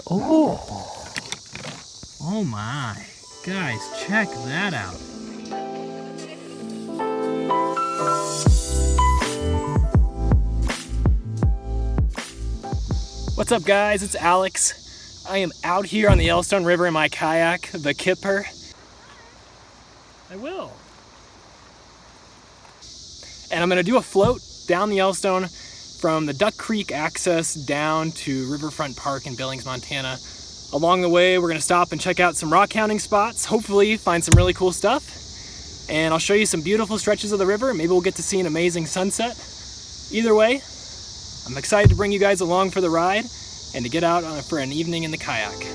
Oh my. Guys, check that out. What's up guys, it's Alex. I am out here on the Yellowstone River in my kayak, the Kipper. I will. And I'm gonna do a float down the Yellowstone from the Duck Creek access down to Riverfront Park in Billings, Montana. Along the way, we're gonna stop and check out some rock hounding spots, hopefully find some really cool stuff. And I'll show you some beautiful stretches of the river. Maybe we'll get to see an amazing sunset. Either way, I'm excited to bring you guys along for the ride and to get out for an evening in the kayak.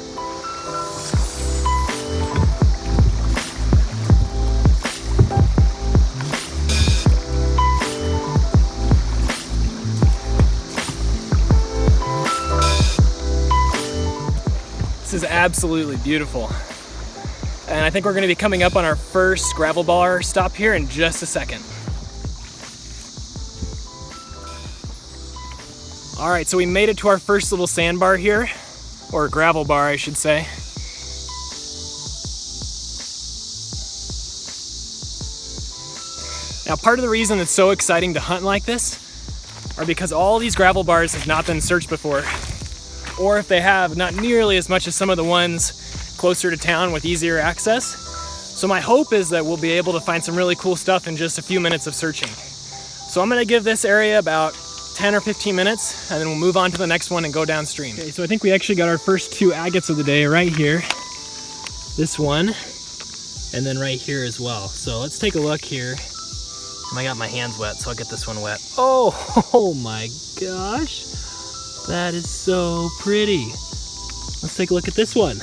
This is absolutely beautiful. And I think we're gonna be coming up on our first gravel bar stop here in just a second. All right, so we made it to our first little sandbar here, or gravel bar, I should say. Now, part of the reason it's so exciting to hunt like this are because all these gravel bars have not been searched before. Or if they have, not nearly as much as some of the ones closer to town with easier access. So my hope is that we'll be able to find some really cool stuff in just a few minutes of searching. So I'm gonna give this area about 10 or 15 minutes, and then we'll move on to the next one and go downstream. Okay, so I think we actually got our first two agates of the day right here. This one, and then right here as well. So let's take a look here. I got my hands wet, so I'll get this one wet. Oh my gosh. That is so pretty. Let's take a look at this one.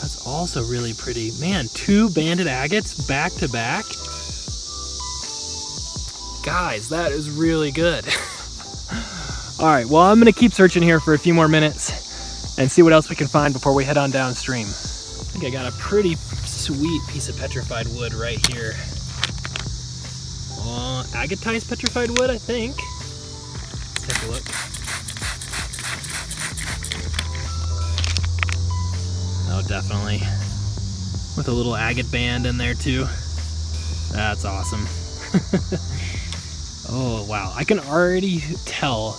That's also really pretty. Man, two banded agates back to back. Guys, that is really good. All right, well, I'm gonna keep searching here for a few more minutes and see what else we can find before we head on downstream. I think I got a pretty sweet piece of petrified wood right here. Agates petrified wood, I think. Let's take a look. Oh, definitely. With a little agate band in there too. That's awesome. Oh, wow. I can already tell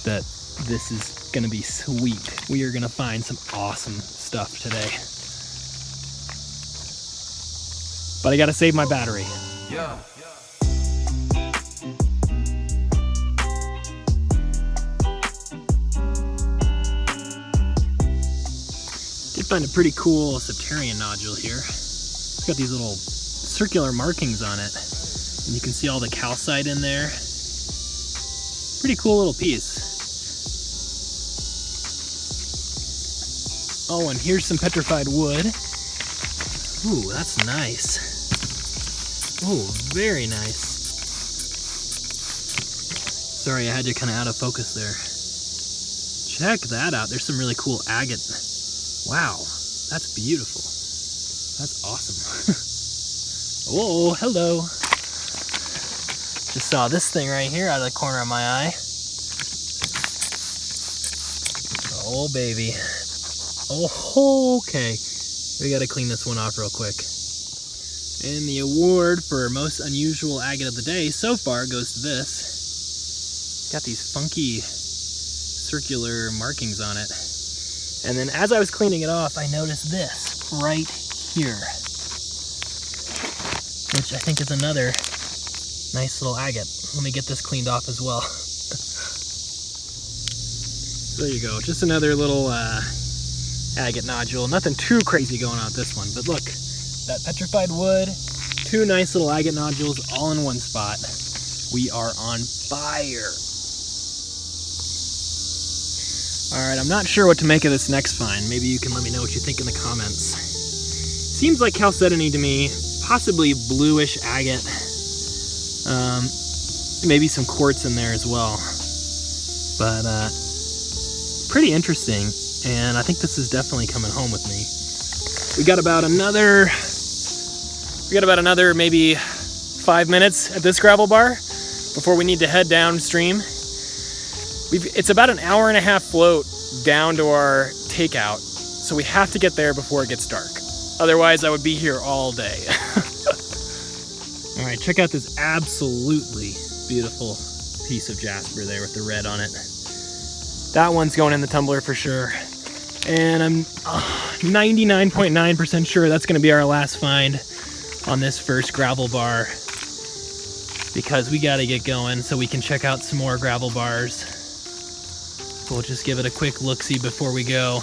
that this is gonna be sweet. We are gonna find some awesome stuff today. But I gotta save my battery. Yeah. Did find a pretty cool septarian nodule here. It's got these little circular markings on it. And you can see all the calcite in there. Pretty cool little piece. Oh, and here's some petrified wood. Ooh, that's nice. Ooh, very nice. Sorry, I had you kind of out of focus there. Check that out. There's some really cool agate. Wow, that's beautiful. That's awesome. Oh, hello. Just saw this thing right here out of the corner of my eye. Oh, baby. Oh, okay. We gotta clean this one off real quick. And the award for most unusual agate of the day so far goes to this. Got these funky circular markings on it. And then as I was cleaning it off, I noticed this right here, which I think is another nice little agate. Let me get this cleaned off as well. There you go, just another little agate nodule. Nothing too crazy going on with this one, but look, that petrified wood, two nice little agate nodules all in one spot. We are on fire. All right, I'm not sure what to make of this next find. Maybe you can let me know what you think in the comments. Seems like chalcedony to me, possibly bluish agate. Maybe some quartz in there as well. But pretty interesting, and I think this is definitely coming home with me. We got about another maybe 5 minutes at this gravel bar before we need to head downstream. It's about an hour and a half float down to our takeout, so we have to get there before it gets dark. Otherwise, I would be here all day. All right, check out this absolutely beautiful piece of jasper there with the red on it. That one's going in the tumbler for sure. And I'm 99.9% sure that's gonna be our last find on this first gravel bar, because we gotta get going so we can check out some more gravel bars. We'll just give it a quick look-see before we go,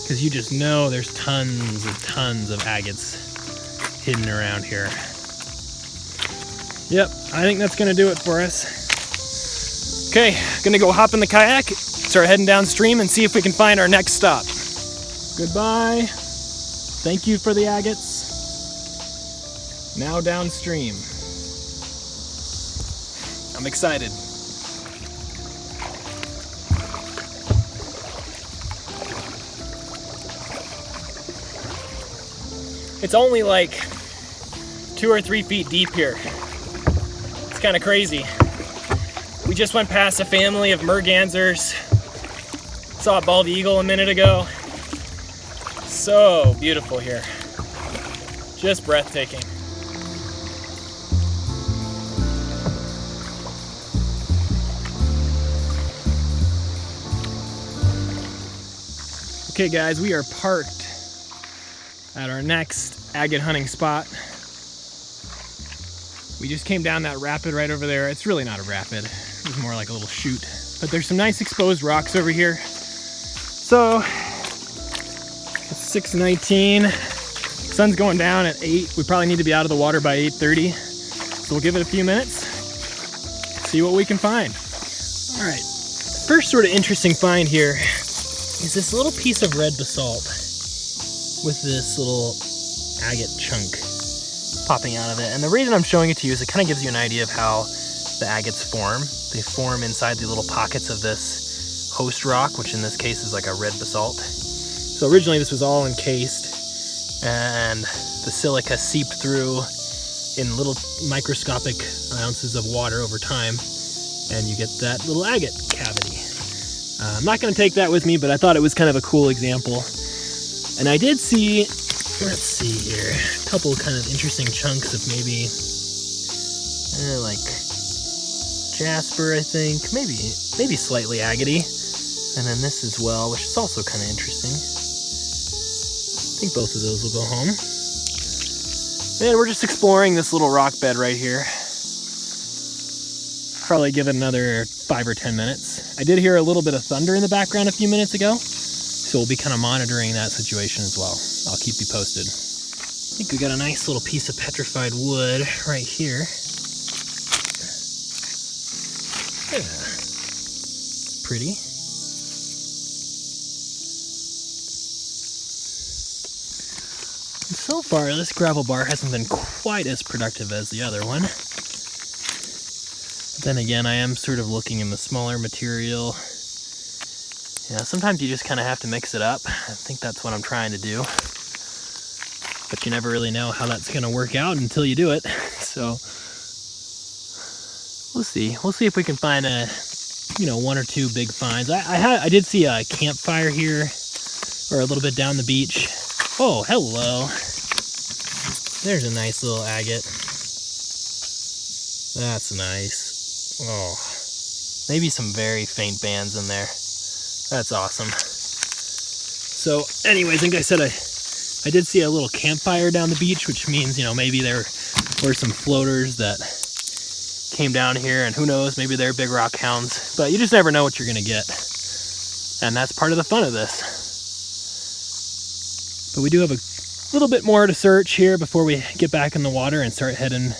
because you just know there's tons of agates hidden around here. Yep, I think that's gonna do it for us. Okay, gonna go hop in the kayak, start heading downstream and see if we can find our next stop. Goodbye. Thank you for the agates. Now downstream. I'm excited. It's only like 2 or 3 feet deep here. It's kind of crazy. We just went past a family of mergansers. Saw a bald eagle a minute ago. So beautiful here. Just breathtaking. Okay guys, we are parked at our next agate hunting spot. We just came down that rapid right over there. It's really not a rapid, it's more like a little chute. But there's some nice exposed rocks over here. So, it's 6:19. Sun's going down at 8. We probably need to be out of the water by 8:30. So we'll give it a few minutes, see what we can find. All right, first sort of interesting find here is this little piece of red basalt with this little agate chunk popping out of it. And the reason I'm showing it to you is it kind of gives you an idea of how the agates form. They form inside the little pockets of this host rock, which in this case is like a red basalt. So originally this was all encased, and the silica seeped through in little microscopic ounces of water over time, and you get that little agate cavity. I'm not going to take that with me, but I thought it was kind of a cool example. And I did see, let's see here, a couple kind of interesting chunks of maybe like jasper, I think, maybe slightly agate, and then this as well, which is also kind of interesting. I think both of those will go home. And we're just exploring this little rock bed right here. Probably give it another 5 or 10 minutes. I did hear a little bit of thunder in the background a few minutes ago, so we'll be kind of monitoring that situation as well. I'll keep you posted. I think we got a nice little piece of petrified wood right here. Yeah, it's pretty. And so far, this gravel bar hasn't been quite as productive as the other one. Then again, I am sort of looking in the smaller material. Yeah, sometimes you just kind of have to mix it up. I think that's what I'm trying to do. But you never really know how that's going to work out until you do it. So we'll see. We'll see if we can find a, 1 or 2 big finds. I did see a campfire here, or a little bit down the beach. Oh, hello. There's a nice little agate. That's nice. Oh, maybe some very faint bands in there. That's awesome. So anyways, like I said, I did see a little campfire down the beach, which means, maybe there were some floaters that came down here, and who knows, maybe they're big rockhounds, but you just never know what you're gonna get. And that's part of the fun of this. But we do have a little bit more to search here before we get back in the water and start heading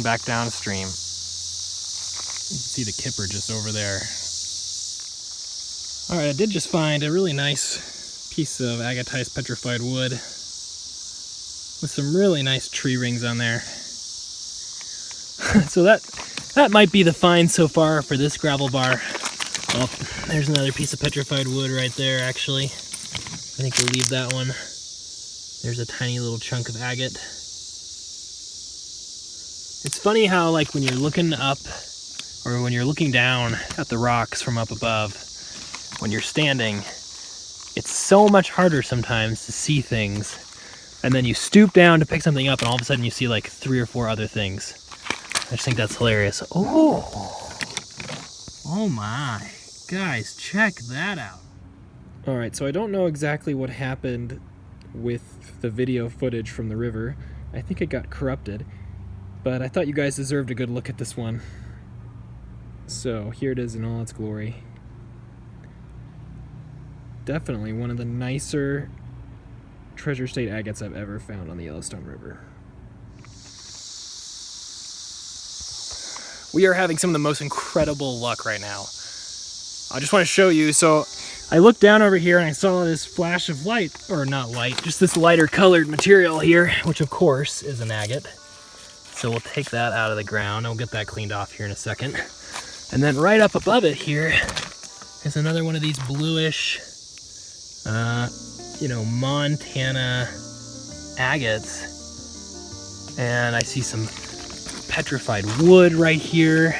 back downstream. You can see the kipper just over there. All right, I did just find a really nice piece of Agates petrified wood with some really nice tree rings on there. So that might be the find so far for this gravel bar. Oh, there's another piece of petrified wood right there, actually. I think we'll leave that one. There's a tiny little chunk of agate. It's funny how, like, when you're looking up or when you're looking down at the rocks from up above, when you're standing, it's so much harder sometimes to see things. And then you stoop down to pick something up and all of a sudden you see like 3 or 4 other things. I just think that's hilarious. Oh, oh my, guys, check that out. All right, so I don't know exactly what happened with the video footage from the river. I think it got corrupted, but I thought you guys deserved a good look at this one. So here it is in all its glory. Definitely one of the nicer treasure state agates I've ever found on the Yellowstone River. We are having some of the most incredible luck right now. I just want to show you. So I looked down over here and I saw this flash of light, or not light, just this lighter colored material here, which of course is an agate. So we'll take that out of the ground. I'll get that cleaned off here in a second. And then right up above it here is another one of these bluish, you know, Montana agates. And I see some petrified wood right here.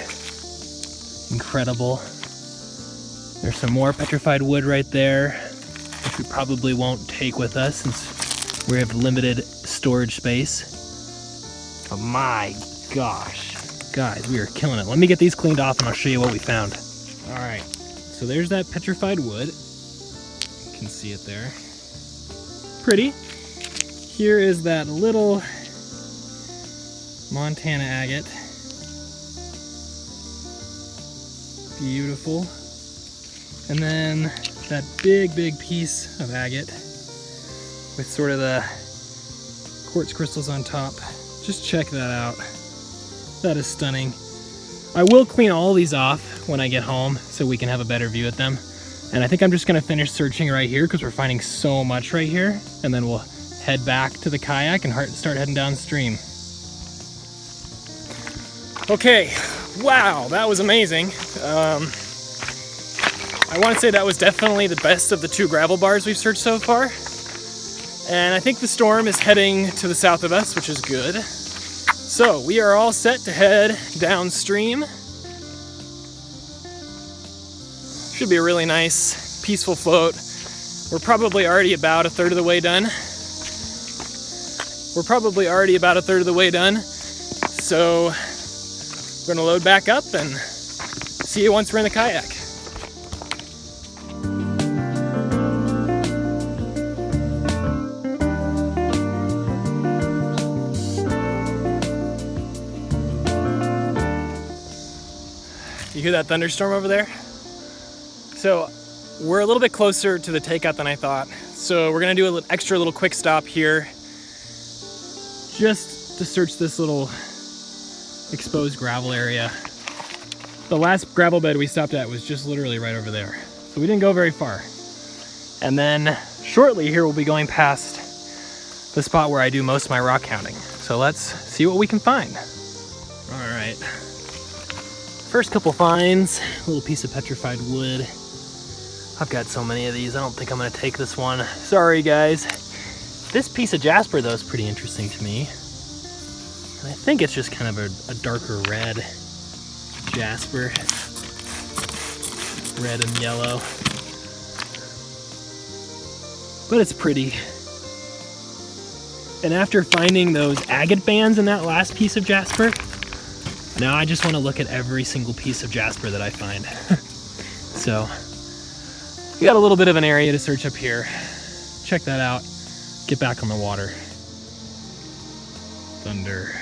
Incredible. There's some more petrified wood right there, which we probably won't take with us since we have limited storage space. But my gosh, guys, we are killing it. Let me get these cleaned off and I'll show you what we found. All right, so there's that petrified wood. You can see it there. Pretty. Here is that little Montana agate. Beautiful. And then that big piece of agate with sort of the quartz crystals on top. Just check that out. That is stunning. I will clean all these off when I get home so we can have a better view at them. And I think I'm just gonna finish searching right here because we're finding so much right here. And then we'll head back to the kayak and start heading downstream. Okay, wow, that was amazing. I want to say that was definitely the best of the 2 gravel bars we've searched so far. And I think the storm is heading to the south of us, which is good. So we are all set to head downstream. Should be a really nice, peaceful float. We're probably already about a third of the way done. So we're gonna load back up and see you once we're in the kayak. You hear that thunderstorm over there? So we're a little bit closer to the takeout than I thought. So we're gonna do an extra little quick stop here just to search this little exposed gravel area. The last gravel bed we stopped at was just literally right over there. So we didn't go very far. And then shortly here we'll be going past the spot where I do most of my rock hounding. So let's see what we can find. All right. First couple finds, a little piece of petrified wood. I've got so many of these, I don't think I'm gonna take this one. Sorry guys. This piece of jasper though is pretty interesting to me. And I think it's just kind of a darker red jasper. Red and yellow. But it's pretty. And after finding those agate bands in that last piece of jasper, now I just want to look at every single piece of jasper that I find. So, we got a little bit of an area to search up here. Check that out. Get back on the water. Thunder.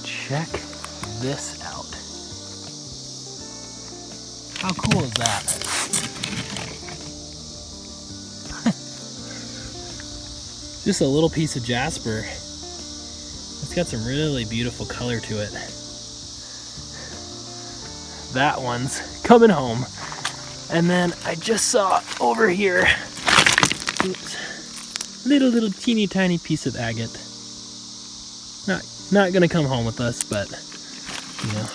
Check this out. How cool is that? Just a little piece of jasper. It's got some really beautiful color to it. That one's coming home. And then I just saw over here, oops, little teeny tiny piece of agate. Not gonna come home with us, but you know,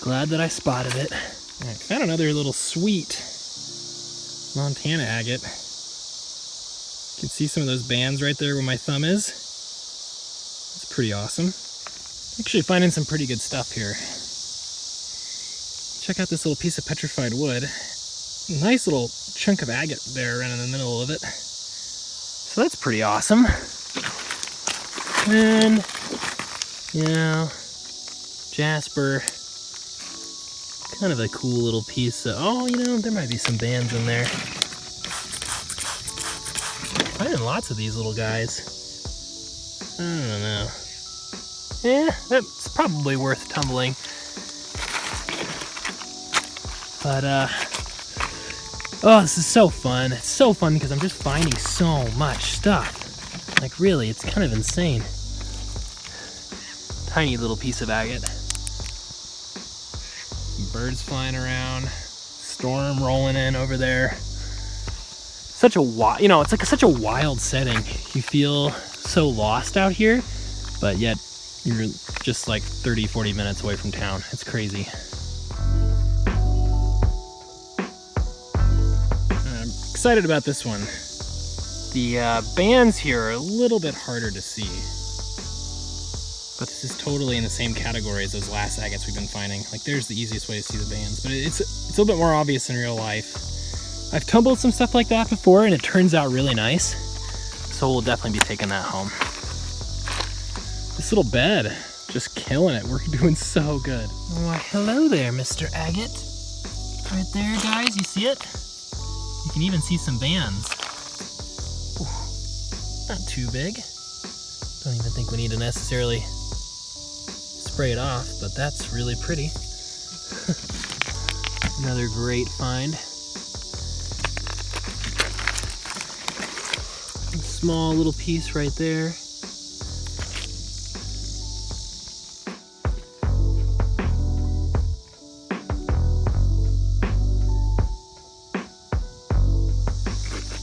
glad that I spotted it. I found another little sweet Montana agate. You can see some of those bands right there where my thumb is. It's pretty awesome. Actually finding some pretty good stuff here. Check out this little piece of petrified wood. Nice little chunk of agate there right in the middle of it. So that's pretty awesome. And, you know, jasper. Kind of a cool little piece of, oh, you know, there might be some bands in there. Finding lots of these little guys. I don't know. Yeah, that's probably worth tumbling. But, oh, this is so fun. It's so fun because I'm just finding so much stuff. Like, really, it's kind of insane. Tiny little piece of agate. Birds flying around. Storm rolling in over there. Such a wild, you know, it's like such a wild setting. You feel so lost out here, but yet you're just like 30, 40 minutes away from town. It's crazy. I'm excited about this one. The bands here are a little bit harder to see, but this is totally in the same category as those last agates we've been finding. Like, there's the easiest way to see the bands, but it's a little bit more obvious in real life. I've tumbled some stuff like that before and it turns out really nice, so we'll definitely be taking that home. This little bed, just killing it. We're doing so good. Why, hello there, Mr. Agate. Right there, guys, you see it? You can even see some bands. Ooh, not too big. Don't even think we need to necessarily spray it off, but that's really pretty. Another great find. Small little piece right there.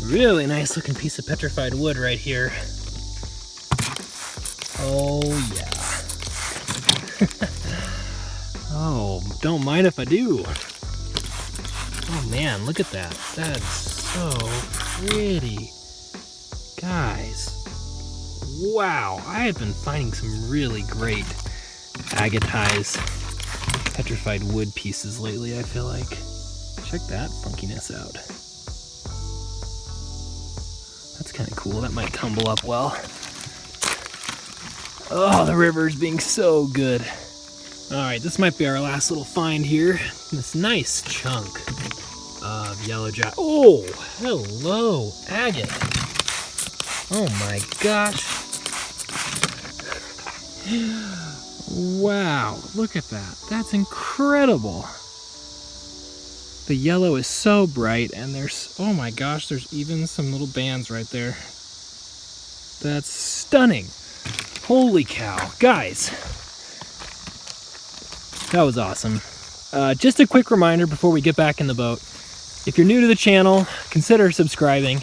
Really nice looking piece of petrified wood right here. Oh yeah. Oh, don't mind if I do. Oh man, look at that. That's so pretty. Guys, wow, I have been finding some really great agatized petrified wood pieces lately, I feel like. Check that funkiness out. That's kind of cool. That might tumble up well. Oh, the river's being so good. All right, this might be our last little find here. This nice chunk of yellow jack. Oh, hello, agate. Oh my gosh. Wow, look at that. That's incredible. The yellow is so bright and there's, oh my gosh, there's even some little bands right there. That's stunning. Holy cow. Guys, that was awesome. Just a quick reminder before we get back in the boat. If you're new to the channel, consider subscribing.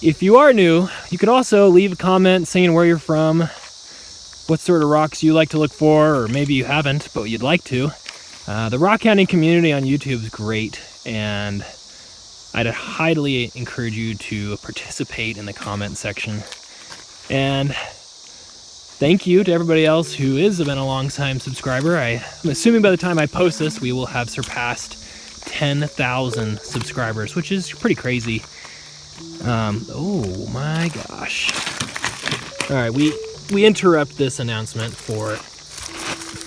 If you are new, you could also leave a comment saying where you're from, what sort of rocks you like to look for, or maybe you haven't, but you'd like to. The rock hounding community on YouTube is great, and I'd highly encourage you to participate in the comment section. And thank you to everybody else who has been a long-time subscriber. I'm assuming by the time I post this, we will have surpassed 10,000 subscribers, which is pretty crazy. Oh my gosh. All right, we interrupt this announcement for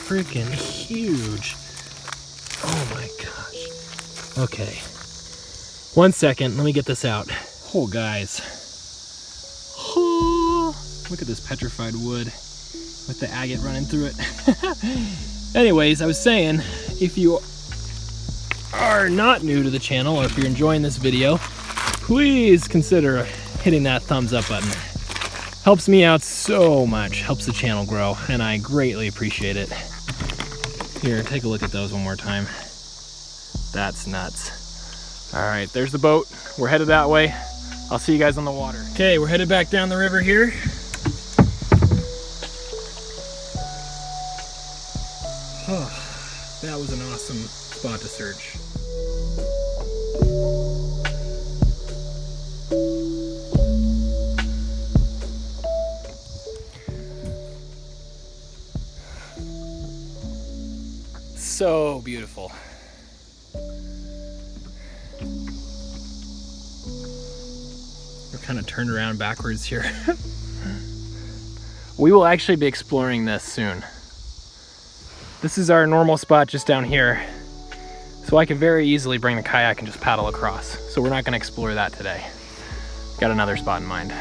freaking huge. Oh my gosh. Okay. 1 second, let me get this out. Oh guys. Oh, look at this petrified wood with the agate running through it. Anyways, I was saying, if you are not new to the channel or if you're enjoying this video, please consider hitting that thumbs up button. Helps me out so much, helps the channel grow, and I greatly appreciate it. Here, take a look at those one more time. That's nuts. All right, there's the boat. We're headed that way. I'll see you guys on the water. Okay, we're headed back down the river here. Oh, that was an awesome spot to search. So beautiful. We're kind of turned around backwards here. We will actually be exploring this soon. This is our normal spot just down here. So I could very easily bring the kayak and just paddle across. So we're not gonna explore that today. Got another spot in mind.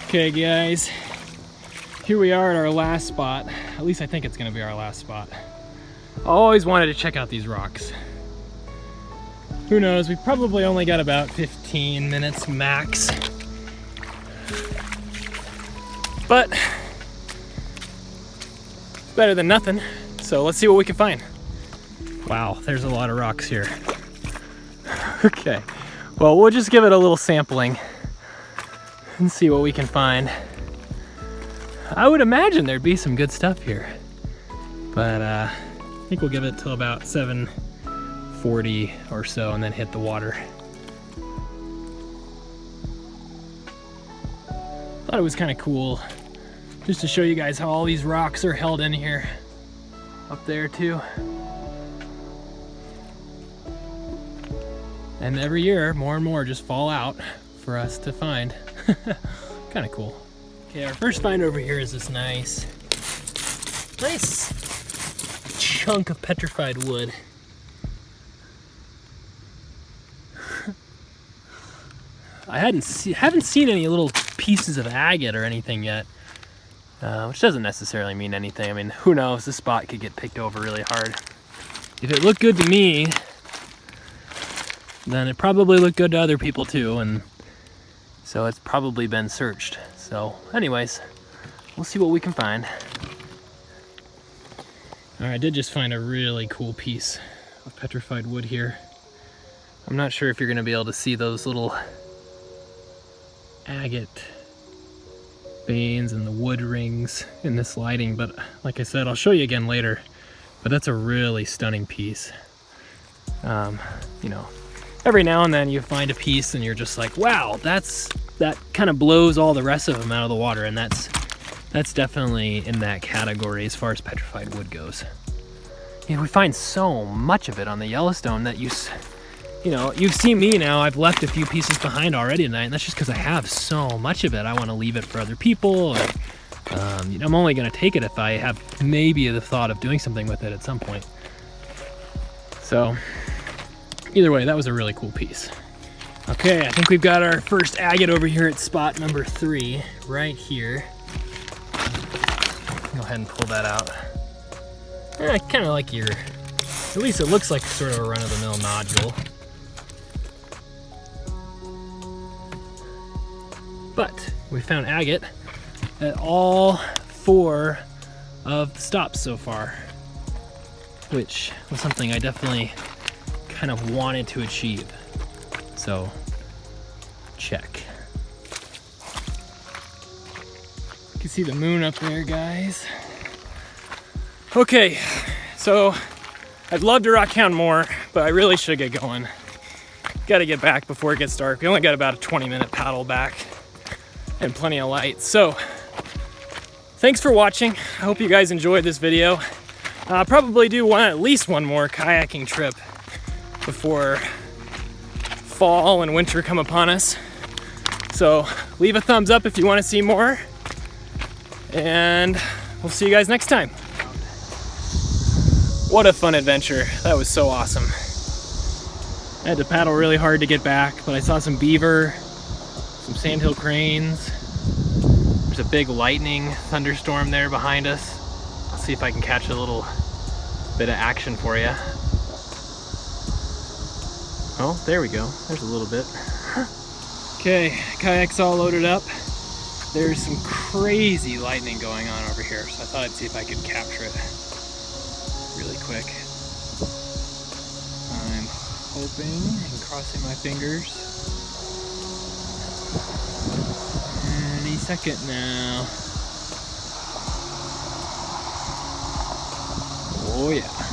Okay guys, here we are at our last spot. At least I think it's gonna be our last spot. I always wanted to check out these rocks. Who knows, we've probably only got about 15 minutes max. But it's better than nothing, so let's see what we can find. Wow, there's a lot of rocks here. Okay, well, we'll just give it a little sampling and see what we can find. I would imagine there'd be some good stuff here, but I think we'll give it till about 7:40 or so and then hit the water. Thought it was kind of cool just to show you guys how all these rocks are held in here. Up there too. And every year more and more just fall out for us to find. Kind of cool. Okay, our first find over here is this nice chunk of petrified wood. I haven't seen any little pieces of agate or anything yet, which doesn't necessarily mean anything. I mean, who knows? This spot could get picked over really hard. If it looked good to me, then it probably looked good to other people too, and so it's probably been searched. So anyways, we'll see what we can find. All right, I did just find a really cool piece of petrified wood here. I'm not sure if you're gonna be able to see those little agate veins and the wood rings in this lighting, but like I said, I'll show you again later. But that's a really stunning piece. You know, every now and then you find a piece and you're just like, wow, that kind of blows all the rest of them out of the water, and that's definitely in that category as far as petrified wood goes. Yeah, we find so much of it on the Yellowstone that you know, you've seen me now, I've left a few pieces behind already tonight, and that's just because I have so much of it. I want to leave it for other people, or, you know, I'm only going to take it if I have maybe the thought of doing something with it at some point. So either way, that was a really cool piece. Okay, I think we've got our first agate over here at spot number 3, right here. Go ahead and pull that out. I kind of like at least it looks like sort of a run-of-the-mill nodule. But we found agate at all 4 of the stops so far, which was something I definitely kind of wanted to achieve. So, check. You can see the moon up there, guys. Okay, so I'd love to rockhound more, but I really should get going. Got to get back before it gets dark. We only got about a 20-minute paddle back and plenty of light. So, thanks for watching. I hope you guys enjoyed this video. I'll probably do at least one more kayaking trip before fall and winter come upon us. So leave a thumbs up if you want to see more, and we'll see you guys next time. What a fun adventure. That was so awesome. I had to paddle really hard to get back, but I saw some beaver, some sandhill cranes. There's a big lightning thunderstorm there behind us. I'll see if I can catch a little bit of action for you. Oh, there we go. There's a little bit. Okay, kayak's all loaded up. There's some crazy lightning going on over here, so I thought I'd see if I could capture it really quick. I'm hoping and crossing my fingers. Any second now. Oh yeah.